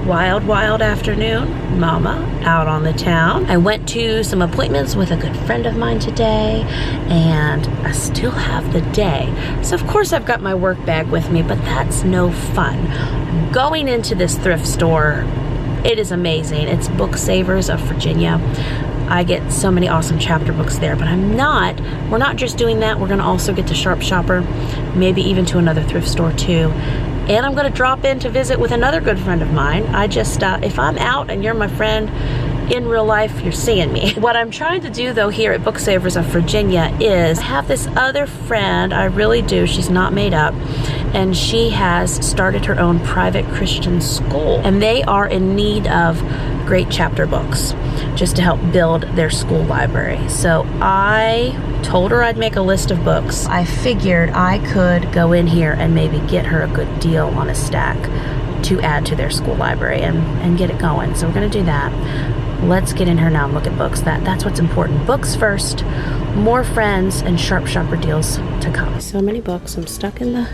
Wild, wild afternoon, mama out on the town. I went to some appointments with a good friend of mine today, and I still have the day. So of course I've got my work bag with me, but that's no fun. Going into this thrift store, it is amazing. It's Book Savers of Virginia. I get so many awesome chapter books there, but we're not just doing that. We're gonna also get to Sharp Shopper, maybe even to another thrift store too. And I'm gonna drop in to visit with another good friend of mine. If I'm out and you're my friend in real life, you're seeing me. What I'm trying to do though here at Book Savers of Virginia is have this other friend, I really do, she's not made up, and she has started her own private Christian school. And they are in need of great chapter books just to help build their school library. So I told her I'd make a list of books. I figured I could go in here and maybe get her a good deal on a stack to add to their school library and get it going. So we're gonna do that. Let's get in here now and look at books. That's what's important. Books first, more friends, and Sharp Shopper deals to come. So many books. I'm stuck in the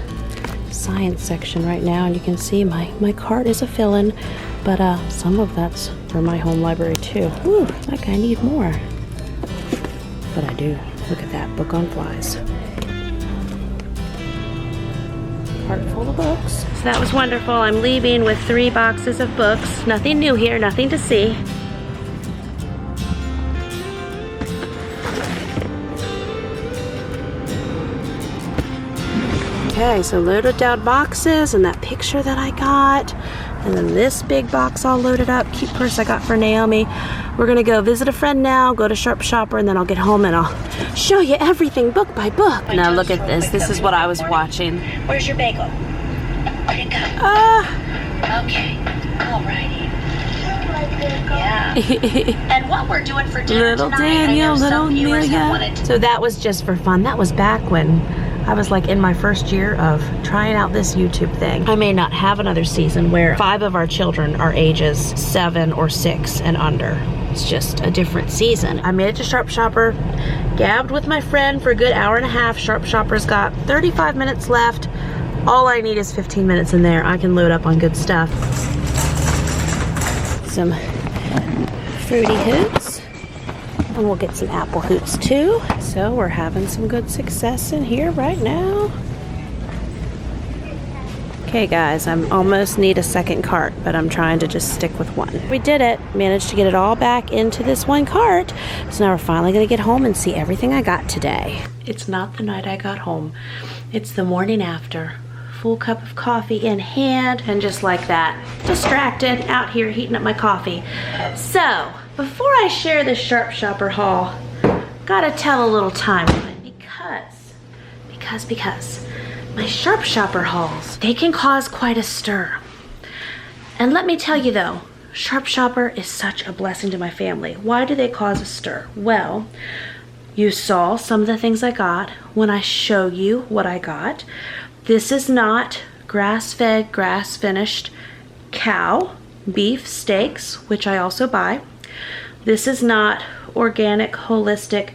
science section right now, and you can see my cart is a fill-in, but some of that's for my home library too. Ooh, like I need more. But I do. Look at that, book on flies. Cart full of books. So that was wonderful. I'm leaving with 3 boxes of books. Nothing new here, nothing to see. Okay, so loaded down boxes and that picture that I got. And then this big box all loaded up. Cute purse I got for Naomi. We're gonna go visit a friend now, go to Sharp Shopper, and then I'll get home and I'll show you everything book by book. Now look at this. This is what I was watching. Where's your bagel? Where'd it go? Okay. Alrighty. Yeah. And what we're doing for dinner Little tonight, Daniel, I know little some viewers have Amelia. wanted. So that was just for fun. That was back when I was like in my first year of trying out this YouTube thing. I may not have another season where 5 of our children are ages 7 or 6 and under. It's just a different season. I made it to Sharp Shopper, gabbed with my friend for a good hour and a half. Sharp Shopper's got 35 minutes left. All I need is 15 minutes in there. I can load up on good stuff. Some Fruity Hoots. And we'll get some Apple Hoots too. So we're having some good success in here right now. Okay guys, I almost need a second cart, but I'm trying to just stick with one. We did it, managed to get it all back into this one cart. So now we're finally gonna get home and see everything I got today. It's not the night I got home, it's the morning after. Full cup of coffee in hand, and just like that, distracted, out here heating up my coffee. So, before I share this Sharp Shopper haul, gotta tell a little time limit because my Sharp Shopper hauls, they can cause quite a stir. And let me tell you though, Sharp Shopper is such a blessing to my family. Why do they cause a stir? Well, you saw some of the things I got when I show you what I got. This is not grass-fed, grass-finished cow beef steaks, which I also buy. This is not organic, holistic,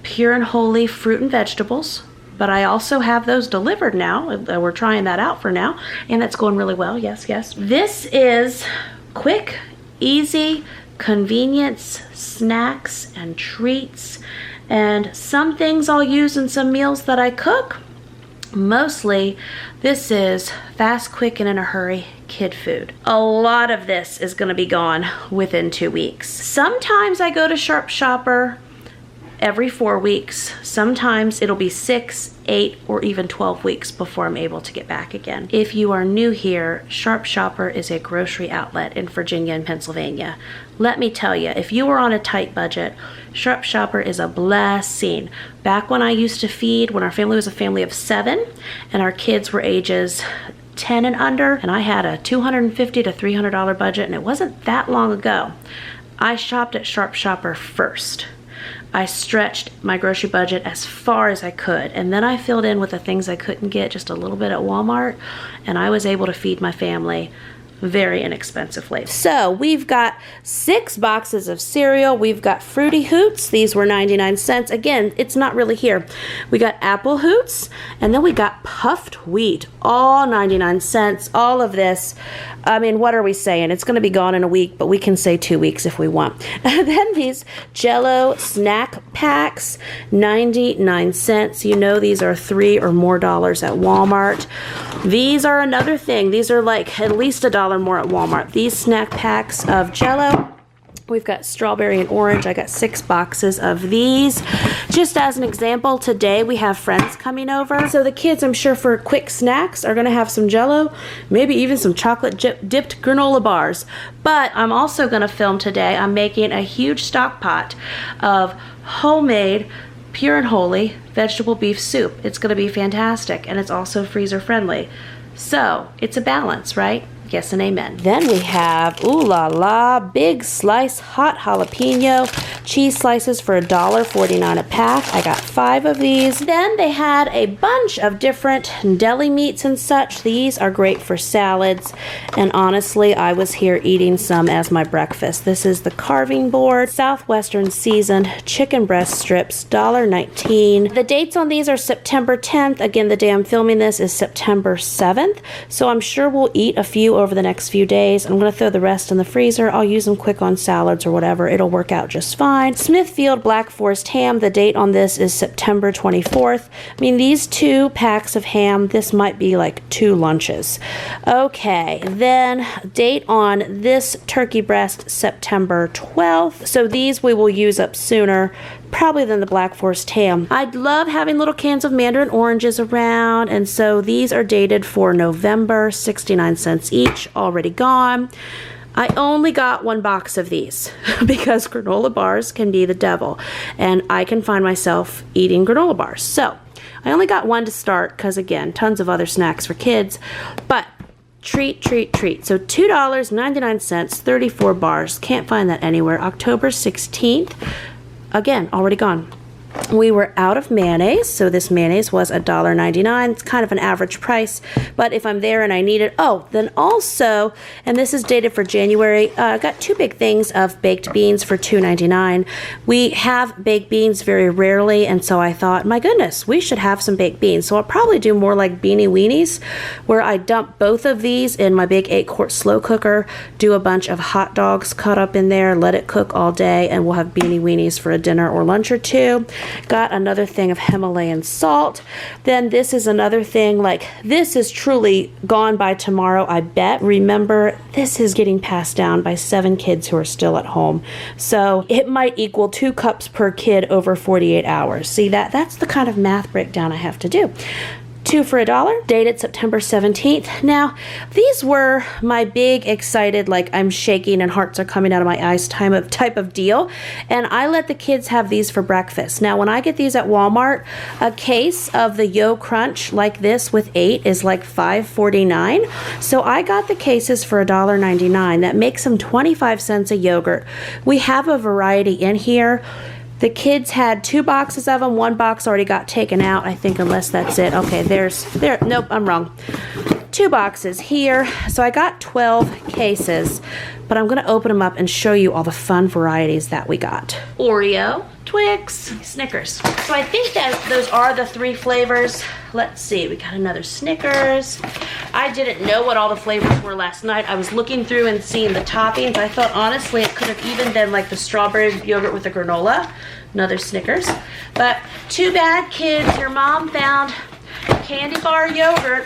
pure and holy fruit and vegetables, but I also have those delivered now. We're trying that out for now, and it's going really well, yes, yes. This is quick, easy, convenience, snacks and treats, and some things I'll use in some meals that I cook. Mostly, this is fast, quick, and in a hurry kid food. A lot of this is gonna be gone within 2 weeks. Sometimes I go to Sharp Shopper every 4 weeks. Sometimes it'll be 6, 8, or even 12 weeks before I'm able to get back again. If you are new here, Sharp Shopper is a grocery outlet in Virginia and Pennsylvania. Let me tell you, if you are on a tight budget, Sharp Shopper is a blessing. Back when I used to feed, when our family was a family of 7 and our kids were ages 10 and under, and I had a $250 to $300 budget, and it wasn't that long ago, I shopped at Sharp Shopper first. I stretched my grocery budget as far as I could, and then I filled in with the things I couldn't get just a little bit at Walmart, and I was able to feed my family very inexpensively. So we've got 6 boxes of cereal. We've got Fruity Hoots. These were 99 cents. Again, it's not really here. We got Apple Hoots, and then we got Puffed Wheat, all 99 cents. All of this, I mean, what are we saying? It's going to be gone in a week, but we can say 2 weeks if we want. And then these Jell-O snack packs, 99 cents. You know these are $3 or more at Walmart. These are another thing. These are like at least $1 more at Walmart. These snack packs of Jell-O. We've got strawberry and orange. I got 6 boxes of these. Just as an example, today we have friends coming over. So the kids, I'm sure for quick snacks, are going to have some Jell-O, maybe even some chocolate dipped granola bars. But I'm also going to film today. I'm making a huge stock pot of homemade pure and holy vegetable beef soup. It's going to be fantastic, and it's also freezer friendly. So it's a balance, right? Yes and amen. Then we have, ooh la la, big slice hot jalapeno cheese slices for $1.49 a pack. I got 5 of these. Then they had a bunch of different deli meats and such. These are great for salads, and honestly, I was here eating some as my breakfast. This is the carving board, Southwestern seasoned chicken breast strips, $1.19. The dates on these are September 10th. Again, the day I'm filming this is September 7th, so I'm sure we'll eat a few over the next few days. I'm going to throw the rest in the freezer. I'll use them quick on salads or whatever. It'll work out just fine. Smithfield Black Forest ham. The date on this is September 24th. I mean, these 2 packs of ham, this might be like 2 lunches. Okay, then date on this turkey breast, September 12th. So these we will use up sooner probably than the Black Forest ham. I love having little cans of mandarin oranges around, and so these are dated for November, 69 cents each, already gone. I only got 1 box of these because granola bars can be the devil, and I can find myself eating granola bars. So I only got 1 to start because, again, tons of other snacks for kids, but treat. So $2.99, 34 bars. Can't find that anywhere. October 16th. Again, already gone. We were out of mayonnaise, so this mayonnaise was $1.99. It's kind of an average price, but if I'm there and I need it, oh, then also, and this is dated for January, I got 2 big things of baked beans for $2.99. We have baked beans very rarely, and so I thought, my goodness, we should have some baked beans. So I'll probably do more like beanie weenies, where I dump both of these in my big 8-quart slow cooker, do a bunch of hot dogs cut up in there, let it cook all day, and we'll have beanie weenies for a dinner or lunch or 2. Got another thing of Himalayan salt. Then this is another thing, like this is truly gone by tomorrow, I bet. Remember, this is getting passed down by 7 kids who are still at home. So it might equal 2 cups per kid over 48 hours. See, that's the kind of math breakdown I have to do. 2 for $1, dated September 17th. Now, these were my big, excited, like I'm shaking and hearts are coming out of my eyes type of deal. And I let the kids have these for breakfast. Now, when I get these at Walmart, a case of the Yo Crunch like this with 8 is like $5.49. So I got the cases for $1.99. That makes them 25 cents a yogurt. We have a variety in here. The kids had 2 boxes of them. 1 box already got taken out, I think, unless that's it. Okay, nope, I'm wrong. 2 boxes here. So I got 12 cases, but I'm going to open them up and show you all the fun varieties that we got. Oreo, Twix, Snickers. So I think that those are the 3 flavors. Let's see, we got another Snickers. I didn't know what all the flavors were last night. I was looking through and seeing the toppings. I thought, honestly, it could have even been like the strawberry yogurt with the granola. Another Snickers. But too bad, kids, your mom found candy bar yogurt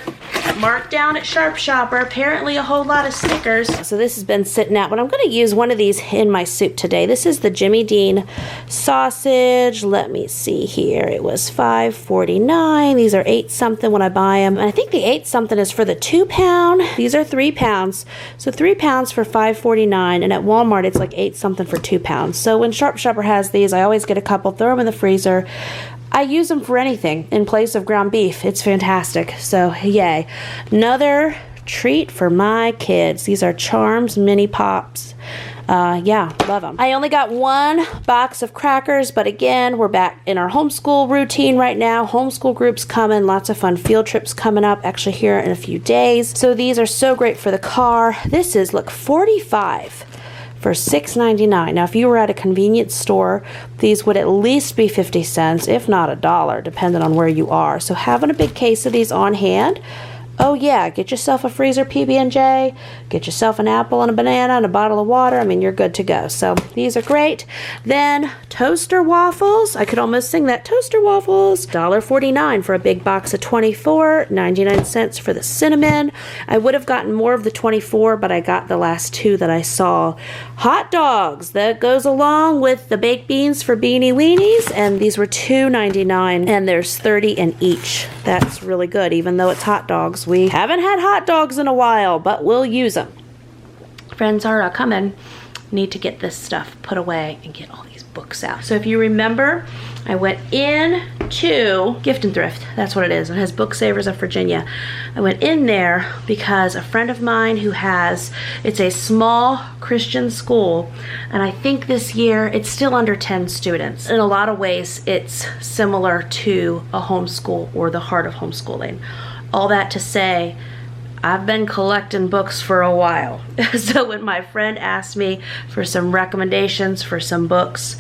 marked down at Sharp Shopper. Apparently a whole lot of Snickers. So this has been sitting out, but I'm going to use one of these in my soup today. This is the Jimmy Dean sausage. Let me see here. It was $5.49. These are 8 something when I buy them. And I think the 8 something is for the 2 pound. These are 3 pounds. So 3 pounds for $5.49. And at Walmart, it's like 8 something for 2 pounds. So when Sharp Shopper has these, I always get a couple, throw them in the freezer. I use them for anything in place of ground beef. It's fantastic. So, yay. Another treat for my kids. These are Charms Mini Pops. Yeah, love them. I only got one box of crackers, but again, we're back in our homeschool routine right now. Homeschool groups coming, lots of fun field trips coming up actually here in a few days. So these are so great for the car. This is, look, 45 for $6.99. Now, if you were at a convenience store, these would at least be 50 cents, if not $1, depending on where you are. So having a big case of these on hand, oh yeah, get yourself a freezer PB&J, get yourself an apple and a banana and a bottle of water. I mean, you're good to go. So these are great. Then toaster waffles. I could almost sing that. Toaster waffles. $1.49 for a big box of 24, 99 cents for the cinnamon. I would have gotten more of the 24, but I got the last two that I saw. Hot dogs. That goes along with the baked beans for Beanie Weenies, and these were $2.99, and there's 30 in each. That's really good, even though it's hot dogs. We haven't had hot dogs in a while, but we'll use them. Friends are coming. Need to get this stuff put away and get all these books out. So if you remember, I went in to Gift and Thrift. That's what it is. It has Book Savers of Virginia. I went in there because a friend of mine who has, it's a small Christian school, and I think this year it's still under 10 students. In a lot of ways, it's similar to a homeschool or the heart of homeschooling. All that to say, I've been collecting books for a while. So when my friend asked me for some recommendations for some books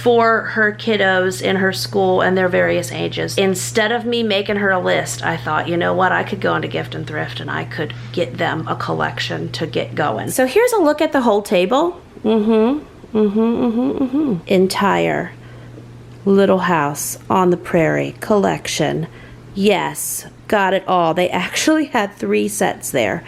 for her kiddos in her school and their various ages, instead of me making her a list, I thought, you know what, I could go into Gift and Thrift and I could get them a collection to get going. So here's a look at the whole table. Entire Little House on the Prairie collection. Yes, got it all. They actually had 3 sets there.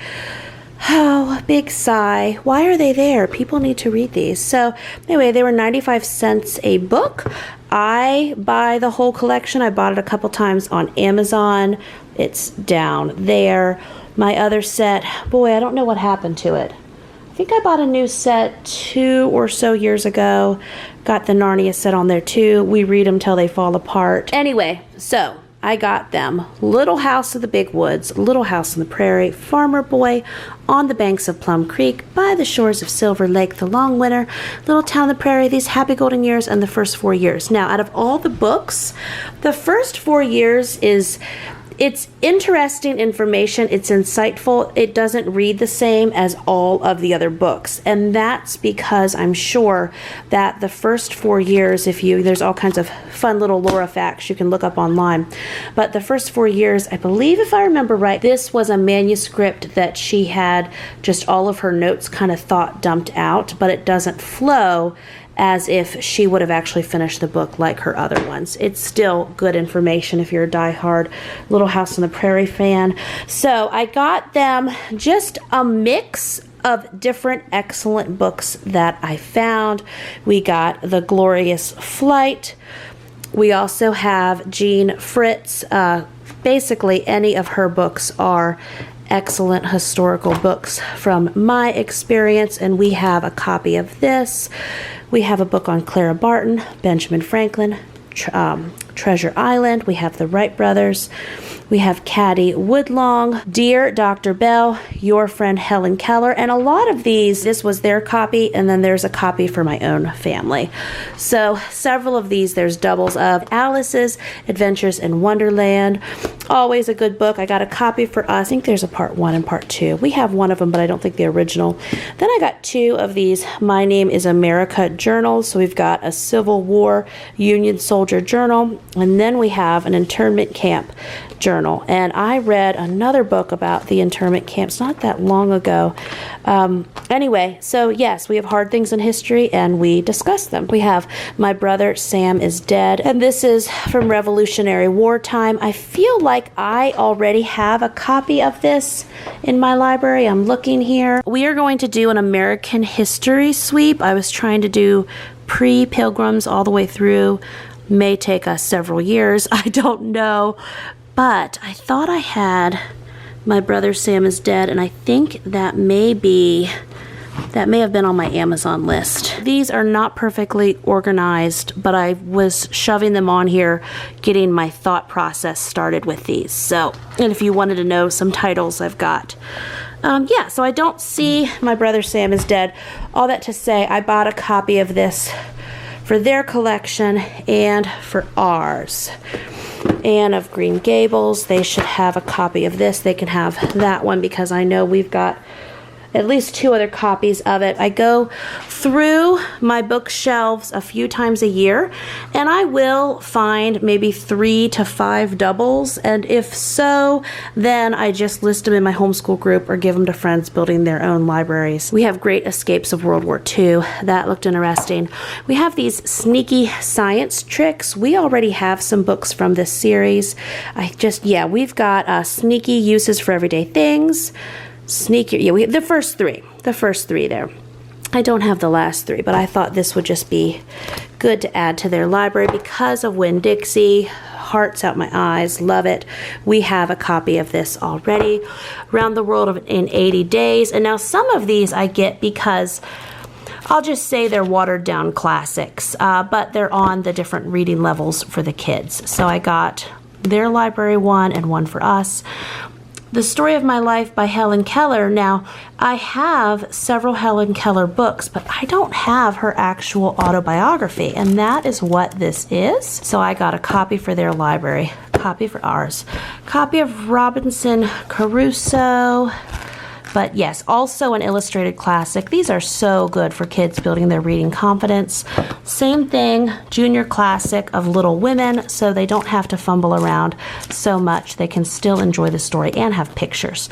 Oh, big sigh. Why are they there? People need to read these. So anyway, they were 95 cents a book. I buy the whole collection. I bought it a couple times on Amazon. It's down there. My other set, boy, I don't know what happened to it. I think I bought a new set 2 or so years ago. Got the Narnia set on there too. We read them till they fall apart. Anyway, so I got them. Little House of the Big Woods, Little House on the Prairie, Farmer Boy, On the Banks of Plum Creek, By the Shores of Silver Lake, The Long Winter, Little Town on the Prairie, These Happy Golden Years, and The First 4 Years. Now, out of all the books, the first 4 years it's interesting information. It's insightful. It doesn't read the same as all of the other books. And that's because I'm sure that the first 4 years, there's all kinds of fun little Laura facts you can look up online. But the first 4 years, I believe if I remember right, this was a manuscript that she had just all of her notes kind of dumped out, but it doesn't flow as if she would have actually finished the book like her other ones. It's still good information if you're a diehard Little House on the Prairie fan. So I got them just a mix of different excellent books that I found. We got The Glorious Flight. We also have Jean Fritz. Basically, any of her books are excellent historical books from my experience, and we have a copy of this. We have a book on Clara Barton, Benjamin Franklin, Treasure Island. We have the Wright brothers. We have Caddy Woodlong, Dear Dr. Bell, Your Friend Helen Keller, and a lot of these, this was their copy, and then there's a copy for my own family. So several of these, there's doubles of Alice's Adventures in Wonderland. Always a good book. I got a copy for us. I think there's a part 1 and part 2. We have one of them, but I don't think the original. Then I got 2 of these My Name is America journals. So we've got a Civil War Union Soldier journal, and then we have an internment camp journal. And I read another book about the internment camps not that long ago. Anyway, so yes, we have hard things in history and we discuss them. We have My Brother Sam is Dead, and this is from Revolutionary War time. I feel like I already have a copy of this in my library. I'm looking here. We are going to do an American history sweep. I was trying to do pre-Pilgrims all the way through. May take us several years. I don't know. But I thought I had My Brother Sam is Dead, and I think that may be that may have been on my Amazon list. These are not perfectly organized, but I was shoving them on here, getting my thought process started with these. So, and if you wanted to know some titles I've got. Yeah, so I don't see My Brother Sam is Dead. All that to say, I bought a copy of this for their collection and for ours. And of Green Gables, they should have a copy of this. They can have that one because I know we've got at least 2 other copies of it. I go through my bookshelves a few times a year, and I will find maybe 3 to 5 doubles, and if so, then I just list them in my homeschool group or give them to friends building their own libraries. We have Great Escapes of World War II. That looked interesting. We have these sneaky science tricks. We already have some books from this series. We've got sneaky uses for everyday things. Sneaky, yeah, we have the first three there. I don't have the last 3, but I thought this would just be good to add to their library because of Winn-Dixie. Hearts out my eyes, love it. We have a copy of this already. Around the World in 80 Days. And now some of these I get because I'll just say they're watered down classics, but they're on the different reading levels for the kids. So I got their library one and one for us. The Story of My Life by Helen Keller. Now, I have several Helen Keller books, but I don't have her actual autobiography, and that is what this is. So I got a copy for their library, copy for ours, copy of Robinson Crusoe. But yes, also an illustrated classic. These are so good for kids building their reading confidence. Same thing, junior classic of Little Women, so they don't have to fumble around so much. They can still enjoy the story and have pictures.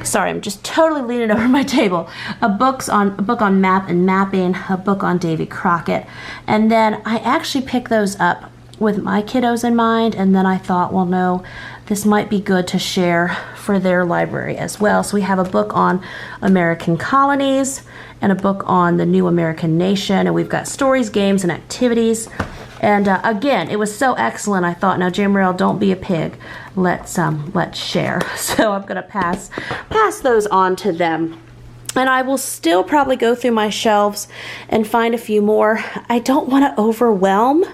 Sorry, I'm just totally leaning over my table. A book on map and mapping, a book on Davy Crockett. And then I actually picked those up with my kiddos in mind, and then I thought, well, no, this might be good to share for their library as well. So we have a book on American colonies and a book on the new American nation, and we've got stories, games, and activities. And again, it was so excellent. I thought, now Jamerrill, don't be a pig. Let's share. So I'm gonna pass those on to them. And I will still probably go through my shelves and find a few more. I don't want to overwhelm.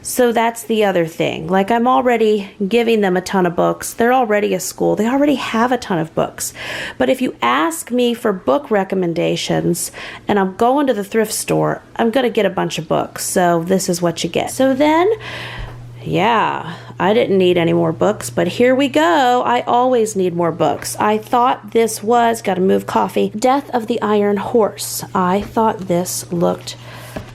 So that's the other thing. Like, I'm already giving them a ton of books. They're already a school. They already have a ton of books. But if you ask me for book recommendations and I'm going to the thrift store, I'm going to get a bunch of books. So this is what you get. So then, yeah, I didn't need any more books, but here we go. I always need more books. I thought this was, gotta move coffee, Death of the Iron Horse. I thought this looked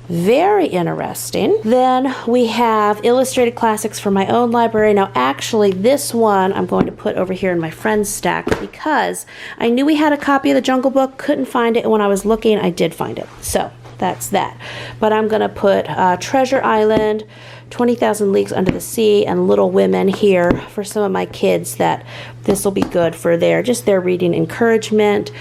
very interesting. Then we have illustrated classics for my own library. Now actually this one I'm going to put over here in my friend's stack because I knew we had a copy of the Jungle Book, couldn't find it, and when I was looking I did find it. So that's that. But I'm gonna put Treasure Island, 20,000 Leagues Under the Sea, and Little Women here for some of my kids, that this will be good for their reading encouragement.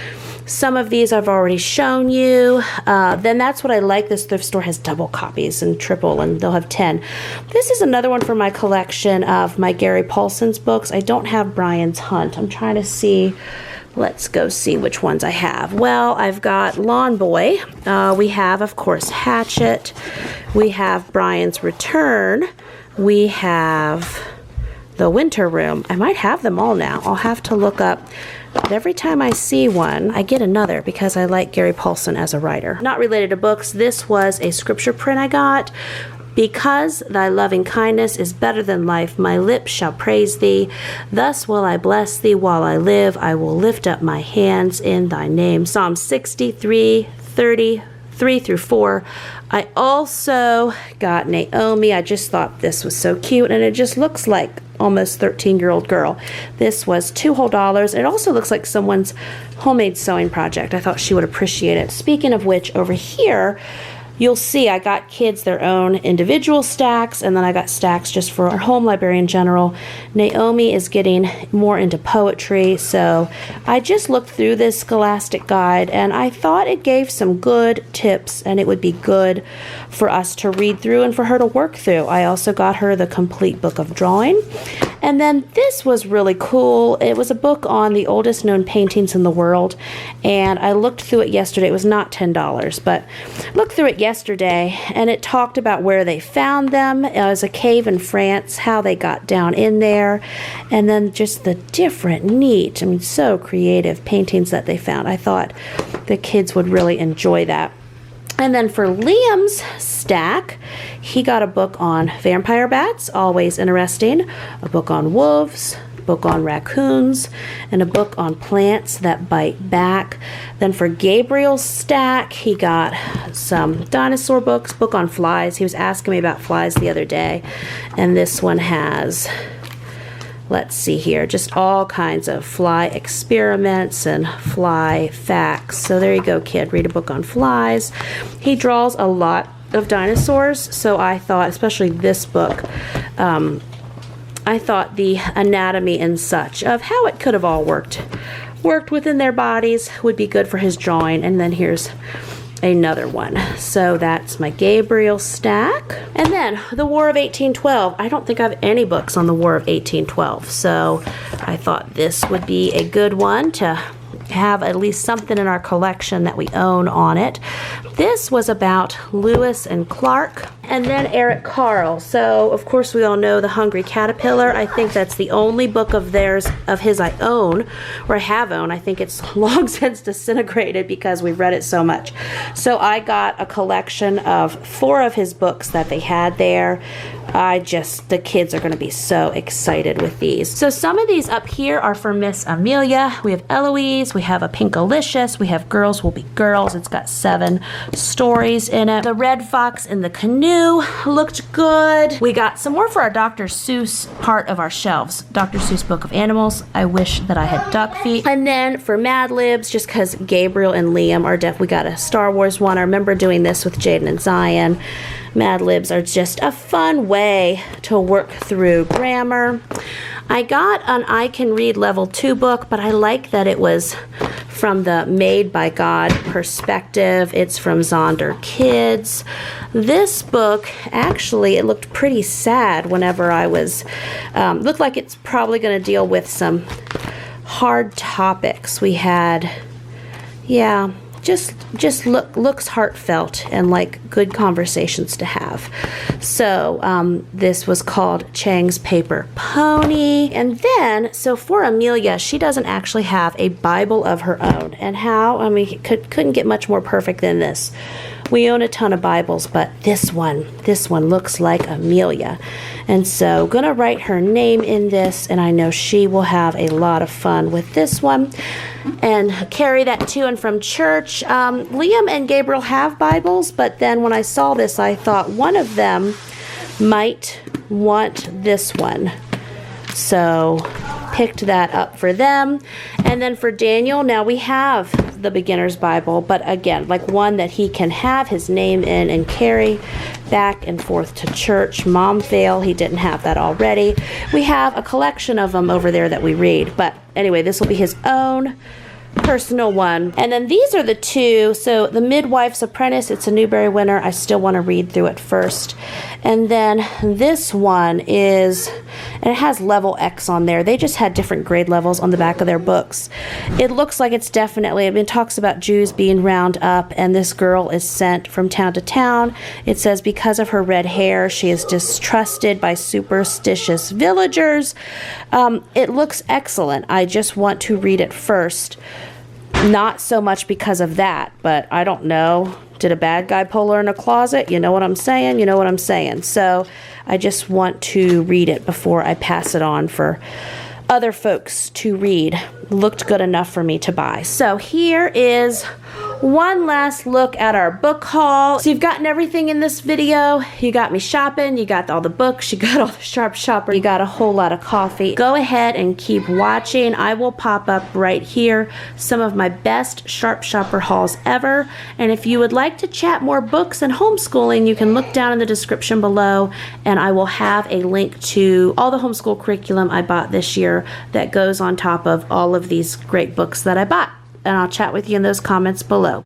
Some of these I've already shown you. Then that's what I like. This thrift store has double copies and triple, and they'll have 10. This is another one for my collection of my Gary Paulson's books. I don't have Brian's Hunt. I'm trying to see. Let's go see which ones I have. Well, I've got Lawn Boy. We have, of course, Hatchet. We have Brian's Return. We have The Winter Room. I might have them all now. I'll have to look up. But every time I see one, I get another because I like Gary Paulson as a writer. Not related to books, this was a scripture print I got. Because thy loving kindness is better than life, my lips shall praise thee. Thus will I bless thee while I live. I will lift up my hands in thy name. Psalm 63, 33 through 4. I also got Naomi. I just thought this was so cute, and it just looks like almost 13-year-old girl. This was $2 whole. It also looks like someone's homemade sewing project. I thought she would appreciate it. Speaking of which, over here, you'll see I got kids their own individual stacks, and then I got stacks just for our home library in general. Naomi is getting more into poetry, so I just looked through this Scholastic guide, and I thought it gave some good tips, and it would be good for us to read through and for her to work through. I also got her the complete book of drawing. And then this was really cool. It was a book on the oldest known paintings in the world, and I looked through it yesterday. It was not $10, but looked through it yesterday, and it talked about where they found them. It was a cave in France, how they got down in there, and then just the different, neat, I mean, so creative paintings that they found. I thought the kids would really enjoy that. And then for Liam's stack, he got a book on vampire bats, always interesting, a book on wolves, a book on raccoons, and a book on plants that bite back. Then for Gabriel's stack, he got some dinosaur books, book on flies. He was asking me about flies the other day, and this one has, let's see here, just all kinds of fly experiments and fly facts. So there you go, kid. Read a book on flies. He draws a lot of dinosaurs, so I thought, especially this book, I thought the anatomy and such of how it could have all worked within their bodies would be good for his drawing. And then here's another one. So that's my Gabriel stack. And then the War of 1812. I don't think I have any books on the War of 1812, so I thought this would be a good one to have at least something in our collection that we own on it. This was about Lewis and Clark, and then Eric Carle. So of course we all know The Hungry Caterpillar. I think that's the only book of his I own, or I have owned. I think it's long since disintegrated because we've read it so much. So I got a collection of 4 of his books that they had there. The kids are going to be so excited with these. So some of these up here are for Miss Amelia. We have Eloise, we have a Pinkalicious, we have Girls Will Be Girls. It's got 7 stories in it. The Red Fox in the Canoe looked good. We got some more for our Dr. Seuss part of our shelves. Dr. Seuss Book of Animals. I wish that I had duck feet. And then for Mad Libs, just because Gabriel and Liam are we got a Star Wars one. I remember doing this with Jaden and Zion. Mad Libs are just a fun way to work through grammar. I got an I Can Read Level 2 book, but I like that it was from the Made by God perspective. It's from Zonder Kids. This book, actually, it looked pretty sad whenever I was, looked like it's probably going to deal with some hard topics. We had, yeah, just looks heartfelt and like good conversations to have. So this was called Chang's Paper Pony. And then, so for Amelia, she doesn't actually have a Bible of her own. And how, I mean, couldn't get much more perfect than this. We own a ton of Bibles, but this one looks like Amelia. And so gonna write her name in this, and I know she will have a lot of fun with this one and carry that to and from church. Liam and Gabriel have Bibles, but then when I saw this, I thought one of them might want this one. So picked that up for them. And then for Daniel, now we have the Beginner's Bible, but again, like one that he can have his name in and carry back and forth to church. Mom fail, he didn't have that already. We have a collection of them over there that we read, but anyway, this will be his own personal one. And then these are the 2. So the Midwife's Apprentice, it's a Newbery winner. I still want to read through it first. And then this one is, and it has level X on there. They just had different grade levels on the back of their books. It looks like it's definitely, it talks about Jews being round up, and this girl is sent from town to town. It says because of her red hair, she is distrusted by superstitious villagers. It looks excellent. I just want to read it first. Not so much because of that, but I don't know. Did a bad guy pull her in a closet? You know what I'm saying? You know what I'm saying. So I just want to read it before I pass it on for other folks to read. Looked good enough for me to buy. So here is one last look at our book haul. So you've gotten everything in this video. You got me shopping, you got all the books, you got all the Sharp Shopper, you got a whole lot of coffee. Go ahead and keep watching. I will pop up right here some of my best Sharp Shopper hauls ever. And if you would like to chat more books and homeschooling, you can look down in the description below, and I will have a link to all the homeschool curriculum I bought this year that goes on top of all of these great books that I bought. And I'll chat with you in those comments below.